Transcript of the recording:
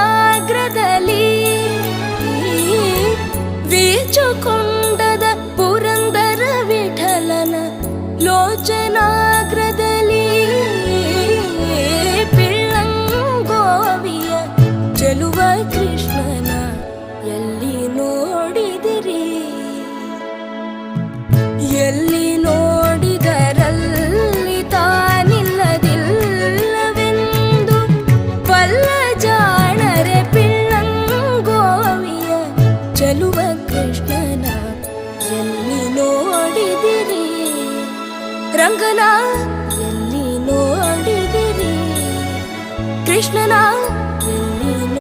ಲೋಚನಾಗ್ರದಲ್ಲಿ ವೀಚುಕೊಂಡದ ಪುರಂದರ ವಿಠಲನ ಲೋಚನಾಗ್ರದಲ್ಲಿ ಪಿಳ್ಳಂಗೋವಿಯ ಚೆಲುವ ಕೃಷ್ಣನ ಎಲ್ಲಿ ನೋಡಿದಿರಿ ಎಲ್ಲಿ ನೋಡಿದರಲ್ಲಿ ತಾನಿಲ್ಲದಿಲ್ಲವೆಂದು ಬಲ್ಲ ಜಾಣರೆ ಪಿಳ್ಳಂಗೋವಿಯ ಚೆಲುವ ಕೃಷ್ಣನ ಎಲ್ಲಿ ನೋಡಿದಿರಿ ರಂಗನ ಎಲ್ಲಿ ನೋಡಿದಿರಿ ಕೃಷ್ಣನ